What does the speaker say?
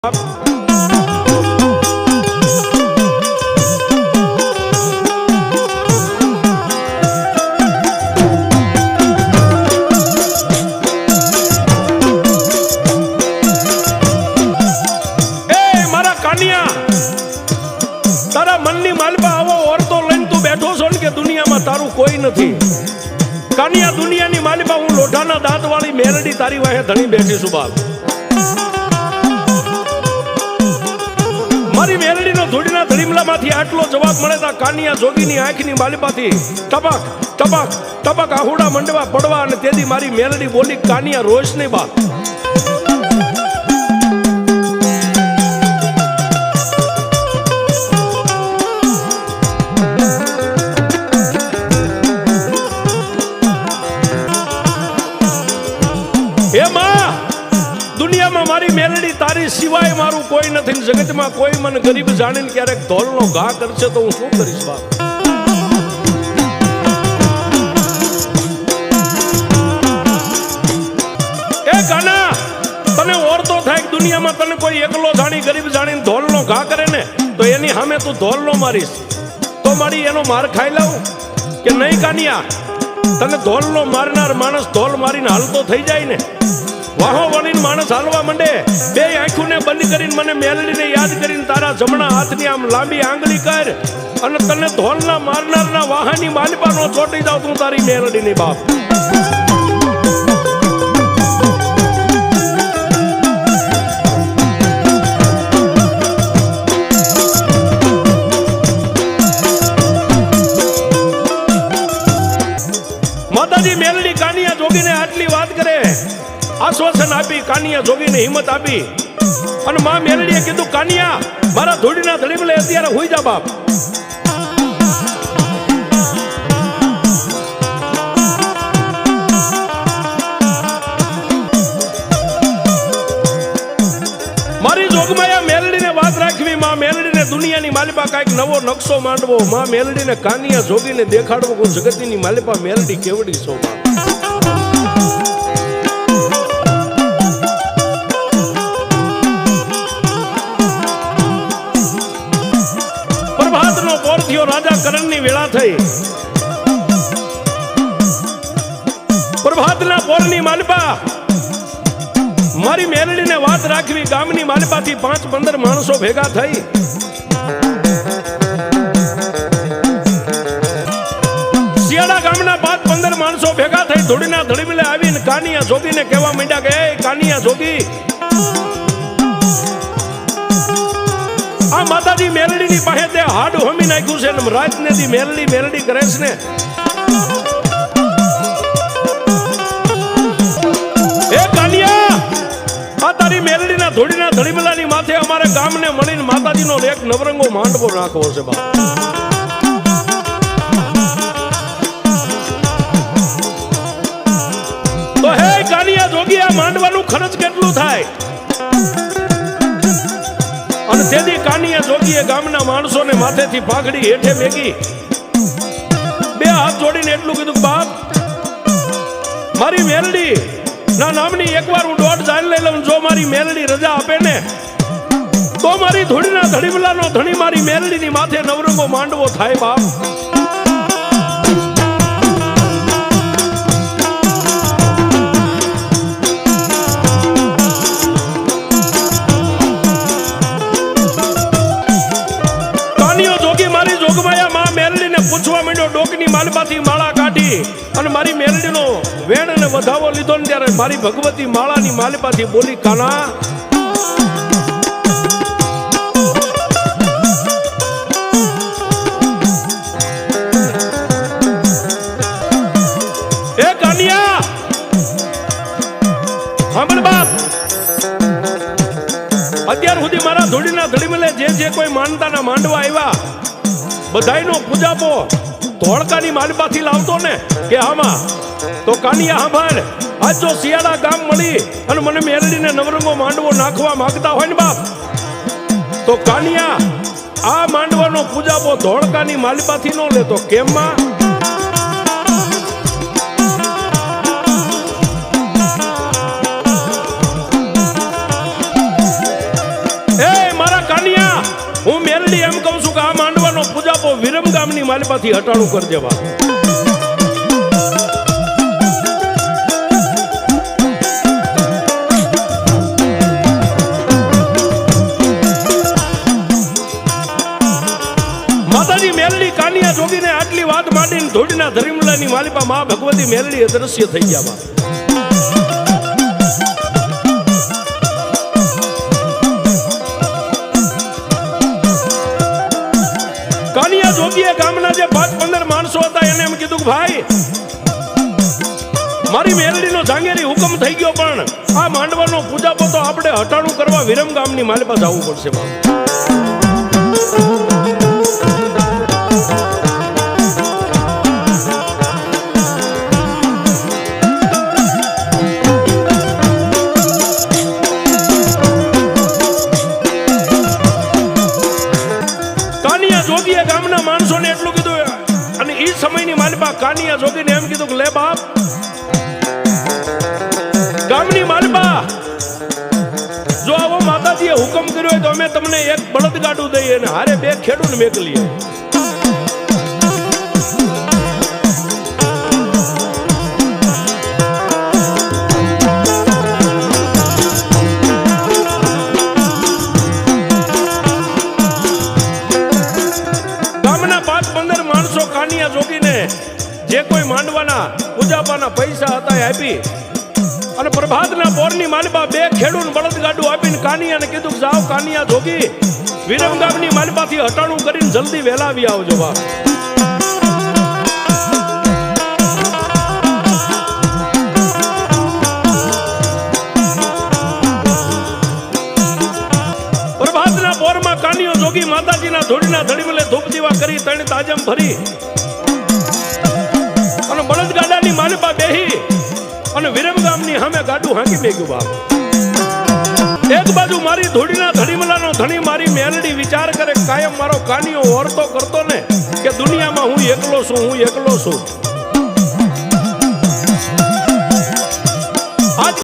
એ મારા કાનિયા, તારા મનની માલપા આવો ઓરતો લઈને તું બેઠો છો ને કે દુનિયામાં તારું કોઈ નથી. કાનિયા, દુનિયાની માલપા હું લોઢાના દાંત વાળી મેરડી તારી વાહે ધણી બેઠી છું બાપ. મારી મેરડીનો ધૂળીના ધડીમલામાંથી આટલો જવાબ મળે તા કાનિયા જોગીની આંખની માલપાથી ટપક ટપક ટપક આહુડા મંડવા પડવા અને તેથી મારી મેરડી બોલી, કાનિયા રોજ નહીં બાપ. હે માં, દુનિયામાં મારી મેલડી તારી સિવાય મારું કોઈ નથી. જગતમાં કોઈ મને ગરીબ જાણીને ક્યારેક ધોલનો ઘા કરશે તો હું શું કરીશ બાપ. એ કાના, તને ઓરતો થાય દુનિયામાં તને કોઈ એકલો જાણી ગરીબ જાણીને ધોલનો ઘા કરે ને તો એની સામે તું ધોલનો મારીશ તો મારી એનો માર ખાઈ લઉં કે નહીં? કાનિયા, તને ધોલનો મારનાર માણસ ધોલ મારીને હાલતો થઈ જાય ને, વાહો વળીને માણસ હાલવા માંડે, બે આંખોને બંધ કરીને મને મેલડીને યાદ કરીને તારા જમણા હાથની આમ લાંબી આંગળી કર અને તને ધોલના મારનારના વાહાની માલપા નો ચોટી જાવ તું તારી મેલડીની બાપ. માતાજી મેલડી કાનિયા જોગીને આટલી વાત કરે, આશ્વાસન આપી, કાનિયા જોગીને હિંમત આપી અને માં મેલડીએ કીધું, કાનિયા મારા ધૂળીના ધડીમલે અત્યારે હોઈ જા બાપ. મારી જોગમાયા મેલડીને વાત રાખવી, માં મેલડીને દુનિયાની માલિપા કાંઈક નવો નકશો માંડવો, માં મેલડીને કાનિયા જોગીને દેખાડવો કોઈ જગતની માલિપા મેલડી કેવડી છો બાપ. પ્રભાતનો પોર થયો, રાજા કરણની વેળા થઈ. પ્રભાતના પોરની માલપા મારી મેલડીને વાત રાખવી, ગામની માલપાથી 5-15 માણસો ભેગા થઈ. શિયાળા ગામના 5-15 માણસો ભેગા થઈ ધૂળીના ધડીમલે આવીને કાનિયા જોગીને કહેવા માંડ્યા કે, એ કાનિયા જોગી, આ માતાજી મેલડીની પાસે તે હાડ હોમી નાખ્યું છે ને રાત ને દી મેલડી મેલડી કરે છે ને. એ કાનિયા, આ તારી મેલડીના ધોડીના ધડીમલાની માથે અમારે ગામને મળીને માતાજીનો એક નવરંગો માંડવો નાખવો છે બાપ. તો હે કાનિયા જોગી, આ માંડવાનું ખર્ચ કેટલું થાય? અને તેથી કાનિયા જોગીએ ગામના માણસોને માથેથી પાઘડી હેઠે ભેગી બે હાથ જોડીને એટલું કીધું, બાપ મારી મેલડી ના નામની એકવાર હું દોઢ જાણ લઈ લઉં, જો મારી મેલડી રજા આપે ને તો મારી ધૂળીના ધડીમલાનો ધણી મારી મેલડીની માથે નવરંગો માંડવો થાય બાપ. પૂછવા માંડ્યો, ડોકની માલપાથી માળા કાઢી અને મારી મેલડીનો વેણ અને વધાવો લીધો ને ત્યારે મારી ભગવતી માળાની માલપાથી બોલી, કાના એ કાનિયા સાંભળ બાપ, અત્યાર સુધી મારા ધૂળીના ધડીમલે જે કોઈ માનતાના માંડવા આવ્યા બધાયનો પૂજાપો ધોળકાની માલપાથી લાવતો ને કે આમાં તો કાનિયા સાંભળ, આજ જો શિયાળા ગામ મળી અને મને મેલડીને નવરંગો માંડવો નાખવા માંગતા હોય ને બાપ, તો કાનિયા આ માંડવાનો પૂજાપો ધોળકાની માલપાથી ન લેતો કેમ માં? એ મારા કાનિયા, હું મેલડી એમ કહું છું કે આ માંડવાનો પૂજાપો વિરમ ગામની માલિપાથી હટાણું કરી દેવા. માતાજી મેલડી કાનિયા જોગીને આટલી વાત માંડીને ધોડીના ધરીમલાની માલિપા મા ભગવતી મેલડી અદ્રશ્ય થઈ ગયા. કાનિયા જોગીએ ગામના જે 5-15 માણસો હતા એને એમ કીધું કે ભાઈ, મારી મેલડીનો જાંગેરી હુકમ થઈ ગયો, પણ આ માંડવાનો પૂજાપો તો આપણે હટાણું કરવા વિરમ ગામની માલિપા જવું પડશે. જોગીએ ગામના માણસોને એટલું કીધું, અને એ સમયની માલિપા કાનિયા જોગીને એમ કીધું કે લે બાપ, ગામની માલિપા, જો આવો માતાજીએ હુકમ કર્યો હોય તો અમે તમને એક બળદગાડું દઈએ અને હારે 2 ખેડૂને મેકલીએ. કાનિયા જોગીને જે કોઈ માંડવાના પૂજાપાના પૈસા હતા એ આપી, અને પ્રભાતના પોરની માલિપા 2 ખેડૂને બળદગાડું આપીને કાનિયાને કીધું કે જાઓ કાનિયા જોગી, વિરમ ગામની માલિપાથી હટાણું કરીને જલ્દી વહેલા આવી આવજો. પ્રભાતના પોરમાં કાનિયો જોગી માતાજીના ધૂળના ધડીમલે ધૂપ દીવા કરી 3 તાજમ ભરી અને બળદગાડાની માલિપા બેહી અને વિરમ ગામની સામે ગાડું હાંકી મેગ્યું. બાપ, એક બાજુ મારી ધૂળના ધડીમલાનો ધણી મારી મેલડી વિચાર કરે, કાયમ મારો કાનિયો ઓરતો કરતો ને કે દુનિયામાં હું એકલો છું, હું એકલો છું.